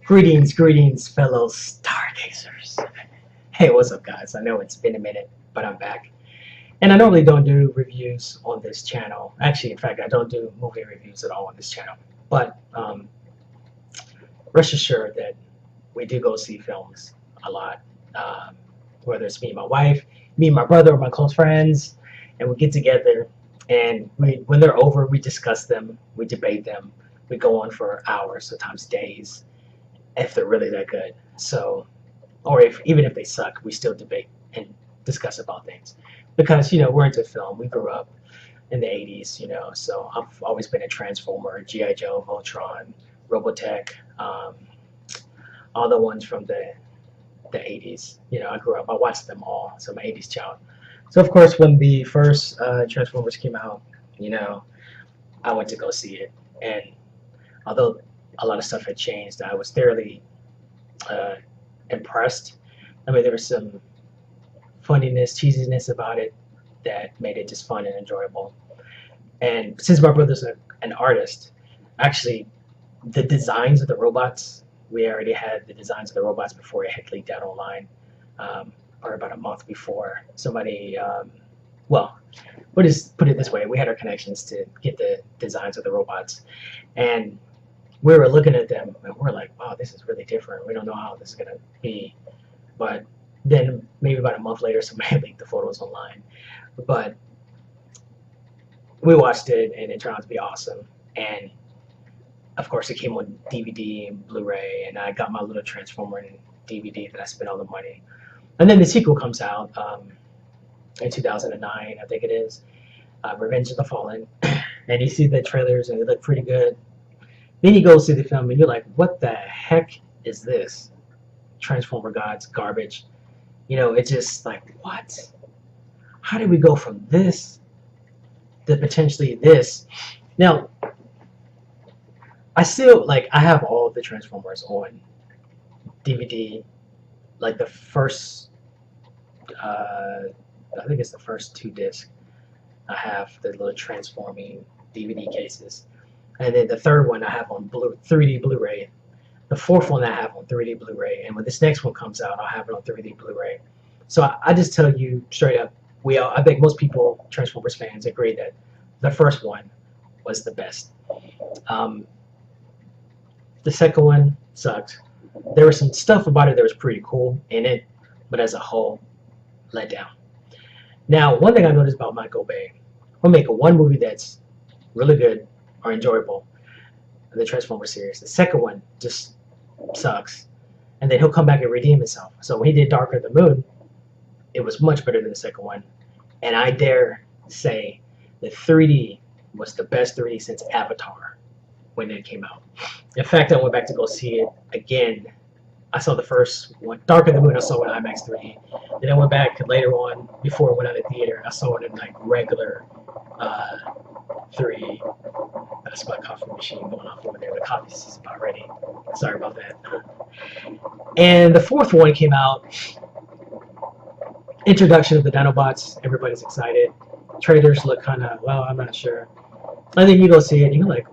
Greetings, fellow stargazers. Hey, what's up, guys? I know it's been a minute, but I'm back. And I normally don't do reviews on this channel. Actually, in fact, I don't do movie reviews at all on this channel. But rest assured that we do go see films a lot. Whether it's me and my wife, me and my brother, or my close friends, and we get together, and when they're over, we discuss them, we debate them, we go on for hours, sometimes days, if they're really that good. So, or even if they suck, we still debate and discuss about things, because we're into film. We grew up in the 80s, so I've always been a Transformer, G.I. Joe, Voltron, Robotech, all the ones from the 80s. I grew up, I watched them all, so I'm an 80s child. So of course, when the first Transformers came out, I went to go see it, and although a lot of stuff had changed, I was thoroughly impressed. I mean, there was some funniness, cheesiness about it that made it just fun and enjoyable. And since my brother's an artist, actually, the designs of the robots, we already had the designs of the robots before it had leaked out online, or about a month before. Somebody, well, we'll just put it this way, we had our connections to get the designs of the robots, and we were looking at them and we're like, wow, this is really different. We don't know how this is going to be. But then maybe about a month later, somebody leaked the photos online. But we watched it and it turned out to be awesome. And of course, it came on DVD and Blu-ray, and I got my little Transformer in DVD that I spent all the money. And then the sequel comes out in 2009, I think it is, Revenge of the Fallen. And you see the trailers and they look pretty good. Then you go see the film and you're like, what the heck is this? Transformer Gods garbage. It's just like, what? How did we go from this to potentially this? Now, I have all the Transformers on DVD, like the first, I think it's the first 2 discs. I have the little transforming DVD cases. And then the third one I have on 3D Blu-ray. The fourth one I have on 3D Blu-ray. And when this next one comes out, I'll have it on 3D Blu-ray. So I just tell you straight up, I think most people, Transformers fans, agree that the first one was the best. The second one sucked. There was some stuff about it that was pretty cool in it, but as a whole, let down. Now, one thing I noticed about Michael Bay, he'll make one movie that's really good or enjoyable, the Transformers series. The second one just sucks, and then he'll come back and redeem himself. So when he did Darker Than the Moon, it was much better than the second one, and I dare say that 3D was the best 3D since Avatar when it came out. In fact, I went back to go see it again. I saw the first one, Darker Than the Moon, I saw it in IMAX 3D. Then I went back later on, before it went out of the theater, I saw it in like regular 3D. That's my coffee machine going off over there. The coffee is about ready. Sorry about that. And the fourth one came out. Introduction of the Dinobots. Everybody's excited. Trailers look kind of, well, I'm not sure. And then you go see it and you're like,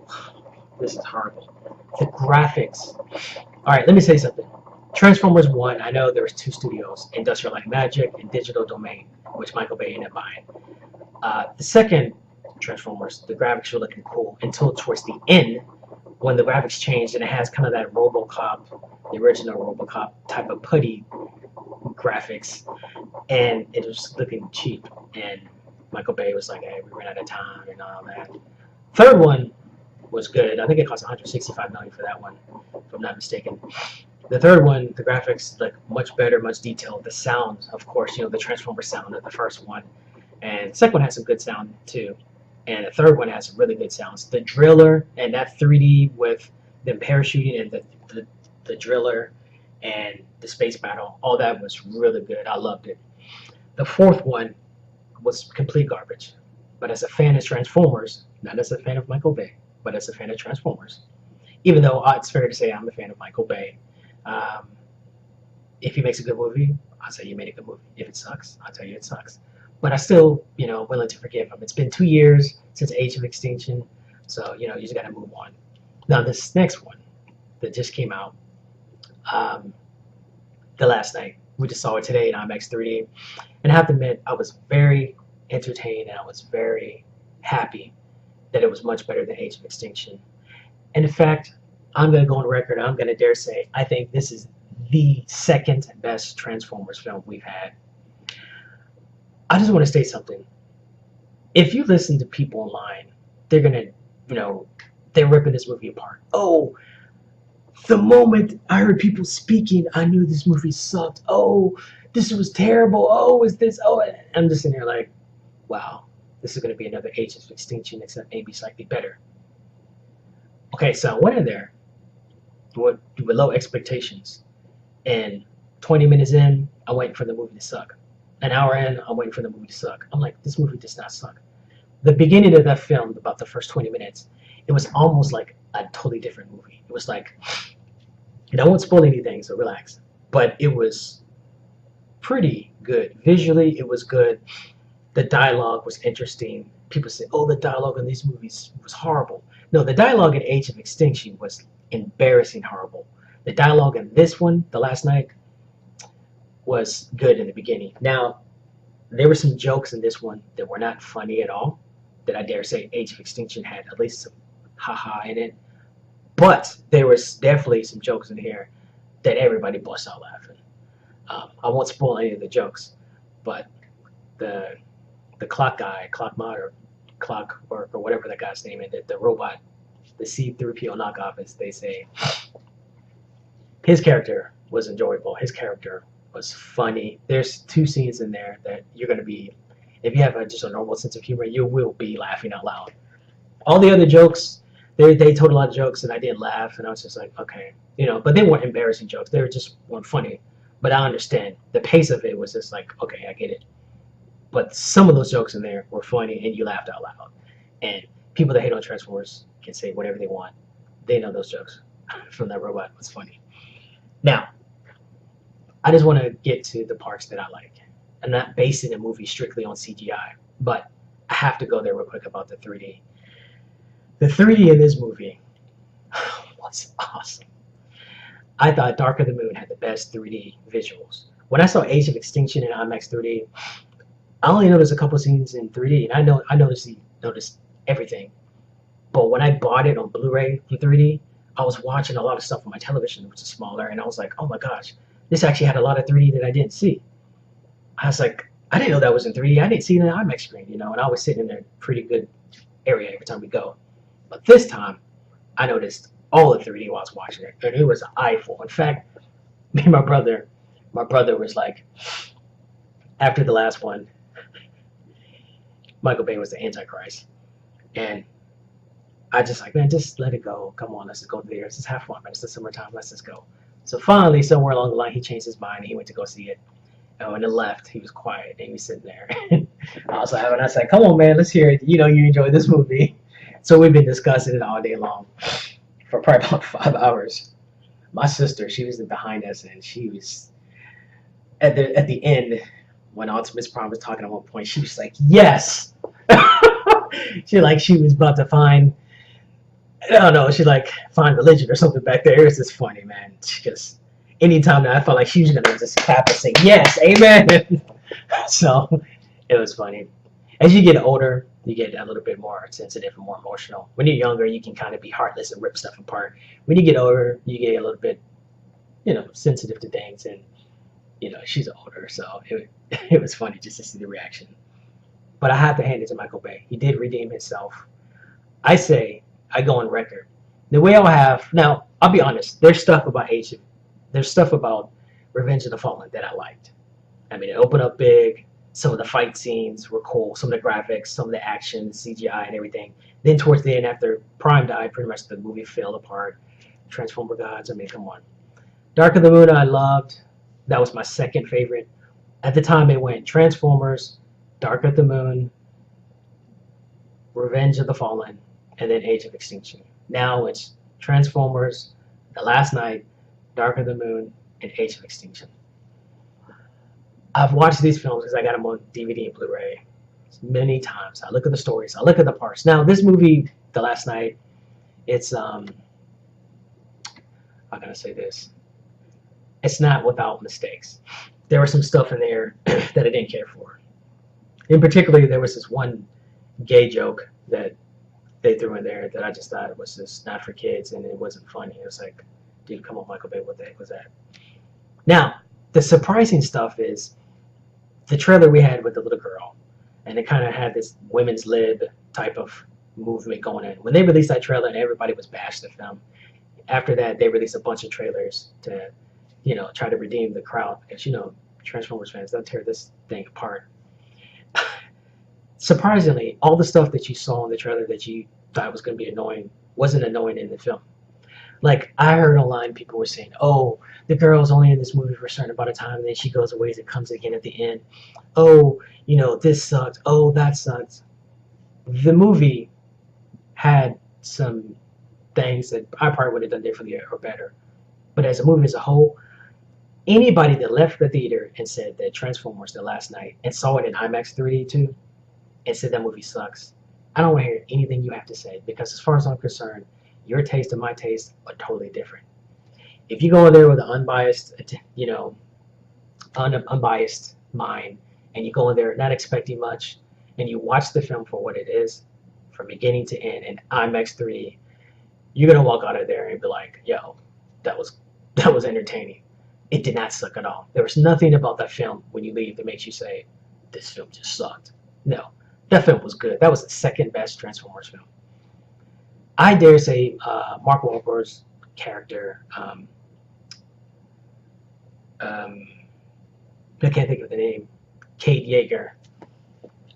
this is horrible. The graphics. All right, let me say something. Transformers 1, I know there was 2 studios, Industrial Light Magic and Digital Domain, which Michael Bay ended up buying. The second Transformers, the graphics were looking cool until towards the end, when the graphics changed and it has kind of that RoboCop, the original RoboCop type of putty graphics, and it was looking cheap. And Michael Bay was like, hey, we ran out of time and all that. Third one was good. I think it cost $165 million for that one, if I'm not mistaken. The third one, the graphics look much better, much detailed. The sound, of course, the Transformer sound of the first one. And the second one has some good sound too. And the third one has some really good sounds. The driller and that 3D with them parachuting and the driller and the space battle, all that was really good. I loved it. The fourth one was complete garbage. But as a fan of Transformers, not as a fan of Michael Bay, but as a fan of Transformers, even though it's fair to say I'm a fan of Michael Bay, if he makes a good movie, I'll say you made a good movie. If it sucks, I'll tell you it sucks. But I still, willing to forgive him. It's been 2 years since Age of Extinction, so you just got to move on. Now this next one that just came out, the last night. We just saw it today in IMAX 3D. And I have to admit, I was very entertained and I was very happy that it was much better than Age of Extinction. And in fact, I'm going to go on record, I'm going to dare say, I think this is the second best Transformers film we've had. I just want to state something. If you listen to people online, they're going to, they're ripping this movie apart. Oh, the moment I heard people speaking, I knew this movie sucked. Oh, this was terrible. Oh, is this? Oh, I'm just sitting there like, wow, this is going to be another Age of Extinction, except maybe slightly better. Okay, so I went in there with low expectations, and 20 minutes in, I'm waiting for the movie to suck. An hour in, I'm waiting for the movie to suck. I'm like, this movie does not suck. The beginning of that film, about the first 20 minutes, it was almost like a totally different movie. It was like, and I won't spoil anything, so relax. But it was pretty good. Visually, it was good. The dialogue was interesting. People say, oh, the dialogue in these movies was horrible. No, the dialogue in Age of Extinction was embarrassing horrible. The dialogue in this one, The Last Night, was good in the beginning. Now, there were some jokes in this one that were not funny at all, that I dare say Age of Extinction had at least some haha in it. But there was definitely some jokes in here that everybody bust out laughing. I won't spoil any of the jokes, but the clock guy, clockwork, or whatever that guy's name is, the robot, the C-3PO knockoff, as they say, his character was enjoyable. His character was funny. There's two scenes in there that you're going to be, if you have just a normal sense of humor, you will be laughing out loud. All the other jokes, they told a lot of jokes and I didn't laugh, and I was just like, okay, but they weren't embarrassing jokes. They weren't funny. But I understand the pace of it was just like, okay, I get it. But some of those jokes in there were funny and you laughed out loud. And people that hate on Transformers can say whatever they want. They know those jokes from that robot was funny. Now, I just want to get to the parts that I like. I'm not basing the movie strictly on CGI, but I have to go there real quick about the 3D. The 3D in this movie was awesome. I thought Dark of the Moon had the best 3D visuals. When I saw Age of Extinction in IMAX 3D, I only noticed a couple scenes in 3D, and I noticed everything. But when I bought it on Blu-ray in 3D, I was watching a lot of stuff on my television, which is smaller, and I was like, oh my gosh, this actually had a lot of 3D that I didn't see. I was like, I didn't know that was in 3D. I didn't see it in the IMAX screen, and I was sitting in a pretty good area every time we go. But this time, I noticed all the 3D while I was watching it, and it was an eyeful. In fact, me and my brother was like, after the last one, Michael Bay was the Antichrist, and I just like, man, just let it go. Come on, let's just go there. Let's just have fun, man. It's the summertime. Let's just go. So finally, somewhere along the line, he changed his mind and he went to go see it. And when it left, he was quiet and he was sitting there. I was like, come on, man, let's hear it. You enjoy this movie. So we've been discussing it all day long for probably about 5 hours. My sister, she was behind us, and she was at the end when Optimus Prime was talking at one point. She was like, yes. She was about to find, I don't know, find religion or something back there. It was just funny, man. Just anytime that I felt like she was gonna just clap and say yes, amen. So it was funny. As you get older, you get a little bit more sensitive and more emotional. When you're younger, you can kind of be heartless and rip stuff apart. When you get older, you get a little bit, sensitive to things, and she's older, so it was funny just to see the reaction. But I have to hand it to Michael Bay. He did redeem himself. I go on record. The way I'll have now, I'll be honest. There's stuff about Revenge of the Fallen that I liked. I mean, it opened up big. Some of the fight scenes were cool. Some of the graphics, some of the action, CGI, and everything. Then towards the end, after Prime died, pretty much the movie fell apart. Transformer gods. I mean, come on. Dark of the Moon, I loved. That was my second favorite. At the time, it went Transformers, Dark of the Moon, Revenge of the Fallen, and then Age of Extinction. Now it's Transformers, The Last Night, Dark of the Moon, and Age of Extinction. I've watched these films because I got them on DVD and Blu-ray many times. I look at the stories. I look at the parts. Now, this movie, The Last Night, it's, how can I say this? it's not without mistakes. There was some stuff in there that I didn't care for. In particular, there was this one gay joke that they threw in there that I just thought it was just not for kids and it wasn't funny. It was like, dude, come on, Michael Bay, what the heck was that? Now, the surprising stuff is the trailer we had with the little girl, and it kind of had this women's lib type of movement going in. When they released that trailer and everybody was bashed the film, after that they released a bunch of trailers to, try to redeem the crowd because, Transformers fans, they'll tear this thing apart. Surprisingly, all the stuff that you saw in the trailer that you thought was going to be annoying wasn't annoying in the film. Like, I heard online people were saying, oh, the girl's only in this movie for a certain amount of time and then she goes away and comes again at the end. Oh, this sucked. Oh, that sucked. The movie had some things that I probably would have done differently or better. But as a movie as a whole, anybody that left the theater and said that Transformers The Last Night and saw it in IMAX 3D too and said that movie sucks, I don't want to hear anything you have to say, because as far as I'm concerned, your taste and my taste are totally different. If you go in there with an unbiased, unbiased mind, and you go in there not expecting much, and you watch the film for what it is, from beginning to end, in IMAX 3D, you're gonna walk out of there and be like, yo, that was entertaining. It did not suck at all. There was nothing about that film when you leave that makes you say, this film just sucked. No, that film was good. That was the second best Transformers film. I dare say Mark Wahlberg's character, I can't think of the name, Kate Yeager.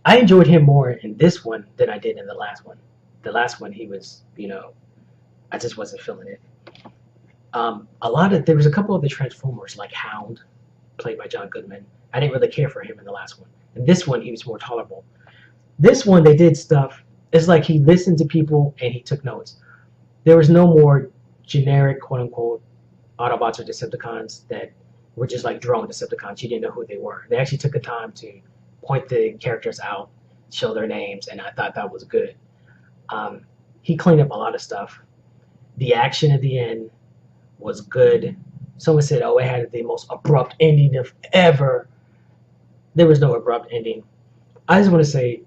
I enjoyed him more in this one than I did in the last one. The last one, he was, I just wasn't feeling it. There was a couple of the Transformers, like Hound, played by John Goodman. I didn't really care for him in the last one. In this one, he was more tolerable. This one, they did stuff. It's like he listened to people and he took notes. There was no more generic, quote unquote, Autobots or Decepticons that were just like drone Decepticons. You didn't know who they were. They actually took the time to point the characters out, show their names, and I thought that was good. He cleaned up a lot of stuff. The action at the end was good. Someone said, oh, it had the most abrupt ending of ever. There was no abrupt ending. I just want to say,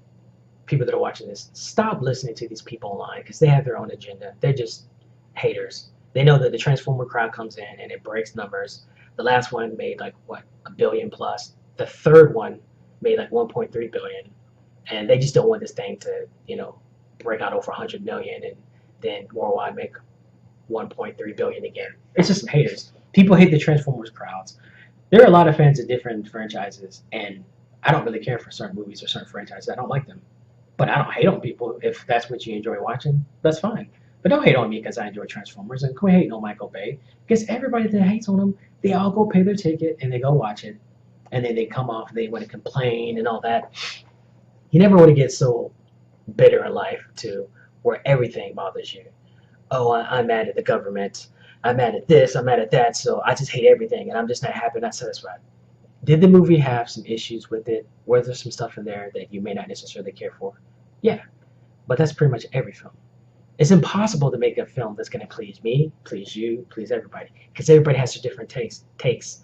people that are watching this, stop listening to these people online because they have their own agenda. They're just haters. They know that the Transformer crowd comes in and it breaks numbers. The last one made like, what, $1 billion plus. The third one made like 1.3 billion. And they just don't want this thing to, break out over 100 million and then worldwide make 1.3 billion again. It's just some haters. People hate the Transformers crowds. There are a lot of fans of different franchises, and I don't really care for certain movies or certain franchises. I don't like them. But I don't hate on people. If that's what you enjoy watching, that's fine. But don't hate on me because I enjoy Transformers, and quit hating on Michael Bay. Because everybody that hates on him, they all go pay their ticket and they go watch it. And then they come off, they want to complain and all that. You never want to get so bitter in life to where everything bothers you. Oh, I'm mad at the government. I'm mad at this. I'm mad at that. So I just hate everything, and I'm just not happy, not satisfied. Did the movie have some issues with it? Were there some stuff in there that you may not necessarily care for? Yeah, but that's pretty much every film. It's impossible to make a film that's going to please me, please you, please everybody, because everybody has their different tastes.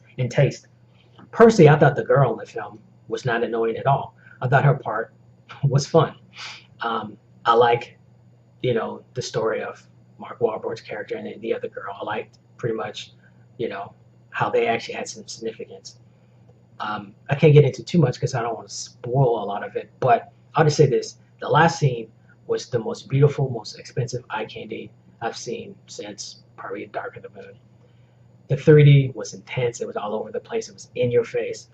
Personally, I thought the girl in the film was not annoying at all. I thought her part was fun. I like, the story of Mark Wahlberg's character and the other girl. I liked pretty much, how they actually had some significance. I can't get into too much because I don't want to spoil a lot of it, but I'll just say this. The last scene was the most beautiful, most expensive eye candy I've seen since probably Dark of the Moon. The 3D was intense. It was all over the place. It was in your face.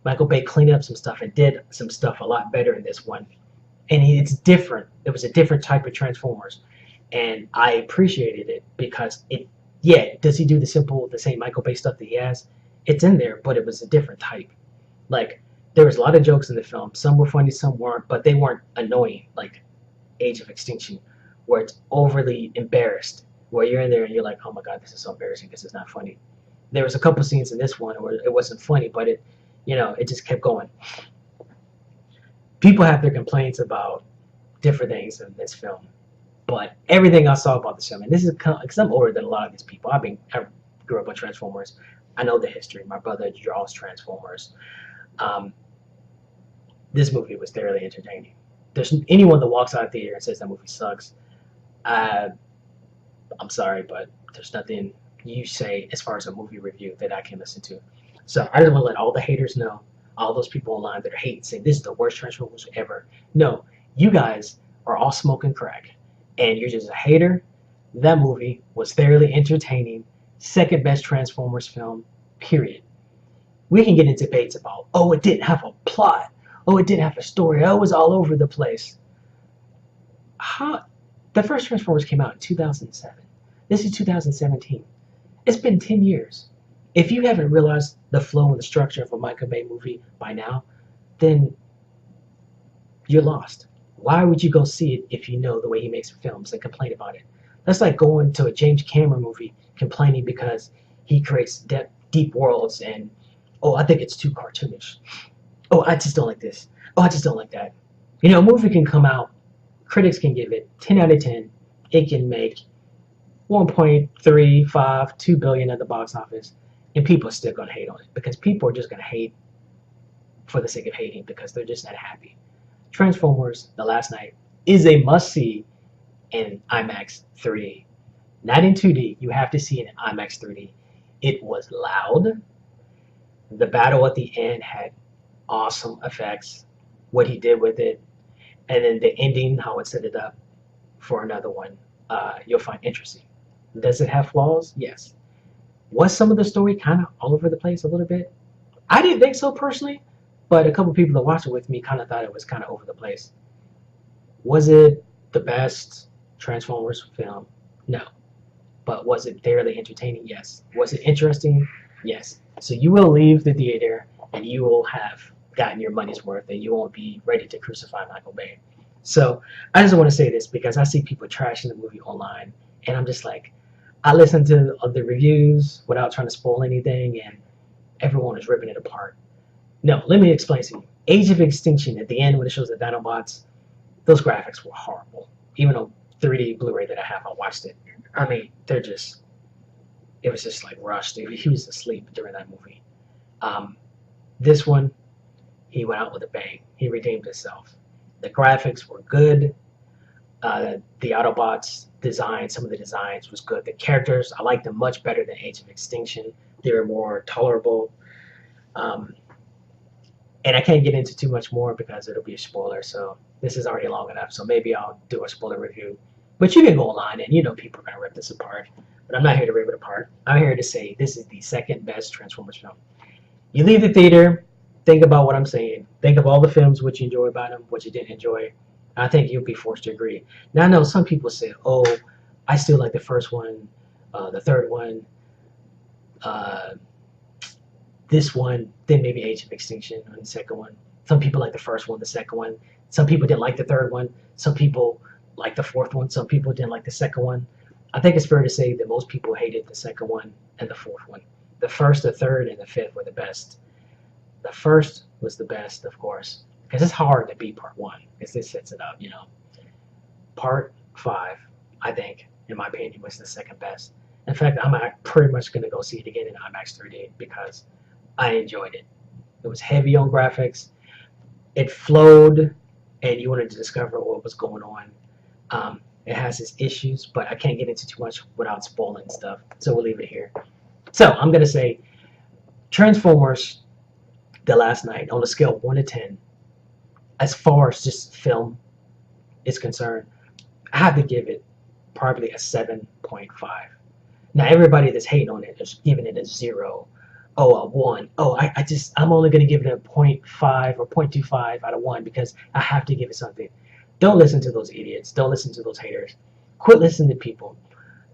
Michael Bay cleaned up some stuff and did some stuff a lot better in this one. And it's different. It was a different type of Transformers. And I appreciated it because does he do the same Michael Bay stuff that he has? It's in there, but it was a different type. Like, there was a lot of jokes in the film. Some were funny, some weren't, but they weren't annoying, like Age of Extinction, where it's overly embarrassed, where you're in there and you're like, oh my God, this is so embarrassing because it's not funny. There was a couple scenes in this one where it wasn't funny, but it just kept going. People have their complaints about different things in this film, but everything I saw about this film, and this is because I'm older than a lot of these people. I grew up on Transformers. I know the history. My brother draws Transformers. Um, this movie was thoroughly entertaining. There's anyone that walks out of the theater and says that movie sucks. Uh, I'm sorry, but there's nothing you say as far as a movie review that I can listen to. So I just want to let all the haters know, all those people online that are hating, saying this is the worst Transformers ever. No, you guys are all smoking crack, and you're just a hater. That movie was thoroughly entertaining. Second best Transformers film, period. We can get into debates about, oh, it didn't have a plot. Oh, it didn't have a story. Oh, it was all over the place. How? The first Transformers came out in 2007. This is 2017. It's been 10 years. If you haven't realized the flow and the structure of a Michael Bay movie by now, then you're lost. Why would you go see it if you know the way he makes films and complain about it? That's like going to a James Cameron movie complaining because he creates deep worlds and, oh, I think it's too cartoonish. Oh, I just don't like this. Oh, I just don't like that. You know, a movie can come out, critics can give it 10 out of 10. It can make 1.35, 2 billion at the box office, and people are still going to hate on it because people are just going to hate for the sake of hating because they're just not happy. Transformers: The Last Night is a must-see in IMAX 3D. Not in 2D, you have to see it in IMAX 3D. It was loud. The battle at the end had awesome effects. What he did with it, and then the ending, how it set it up for another one, you'll find interesting. Does it have flaws? Yes. Was some of the story kind of all over the place a little bit? I didn't think so personally, but a couple people that watched it with me kind of thought it was kind of over the place. Was it the best Transformers film? No. But was it thoroughly entertaining? Yes. Was it interesting? Yes. So you will leave the theater and you will have gotten your money's worth and you won't be ready to crucify Michael Bay. So I just want to say this because I see people trashing the movie online and I'm just like, I listen to the reviews without trying to spoil anything and everyone is ripping it apart. No, let me explain to you. Age of Extinction, at the end when it shows the Dinobots, those graphics were horrible. Even on 3D Blu-ray that I have, I watched it. I mean, it was just like rushed. He was asleep during that movie. This one, he went out with a bang. He redeemed himself. The graphics were good. The Autobots design, some of the designs was good. The characters, I liked them much better than Age of Extinction. They were more tolerable. And I can't get into too much more because it'll be a spoiler. So this is already long enough. So maybe I'll do a spoiler review. But you can go online and you know people are going to rip this apart. But I'm not here to rip it apart. I'm here to say this is the second best Transformers film. You leave the theater, think about what I'm saying. Think of all the films, what you enjoy about them, what you didn't enjoy. I think you'll be forced to agree. Now I know some people say, oh, I still like the first one, the third one, this one, then maybe Age of Extinction on the second one. Some people like the first one, the second one. Some people didn't like the third one. Some people like the fourth one. Some people didn't like the second one. I think it's fair to say that most people hated the second one and the fourth one. The first, the third, and the fifth were the best. The first was the best, of course, because it's hard to beat part one, because this sets it up, you know. Part 5, I think, in my opinion, was the second best. In fact, I'm pretty much going to go see it again in IMAX 3D because I enjoyed it. It was heavy on graphics. It flowed, and you wanted to discover what was going on. It has its issues, but I can't get into too much without spoiling stuff, so we'll leave it here. So I'm going to say Transformers: The Last Night, on a scale of 1 to 10, as far as just film is concerned, I have to give it probably a 7.5. Now everybody that's hating on it is giving it a 0, a 1. I'm only going to give it a 0.5 or 0.25 out of 1 because I have to give it something. Don't listen to those idiots. Don't listen to those haters. Quit listening to people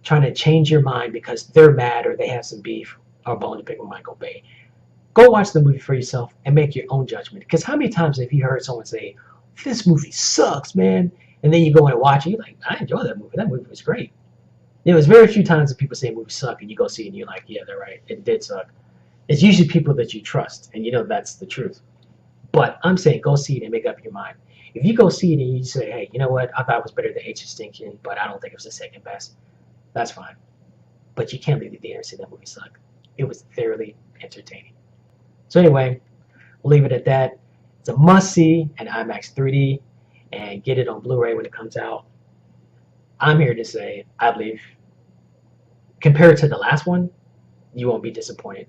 trying to change your mind because they're mad or they have some beef or bone to pick with Michael Bay. Go watch the movie for yourself and make your own judgment. Because how many times have you heard someone say, this movie sucks, man? And then you go and watch it, you're like, I enjoy that movie. That movie was great. There was very few times that people say movies suck and you go see it and you're like, yeah, they're right. It did suck. It's usually people that you trust and you know that's the truth. But I'm saying go see it and make up your mind. If you go see it and you say, hey, you know what? I thought it was better than Age of Extinction, but I don't think it was the second best. That's fine. But you can't leave the theater and say that movie sucked. it was thoroughly entertaining. So anyway, we'll leave it at that. It's a must-see in IMAX 3D, and get it on Blu-ray when it comes out. I'm here to say, I believe, compared to the last one, you won't be disappointed.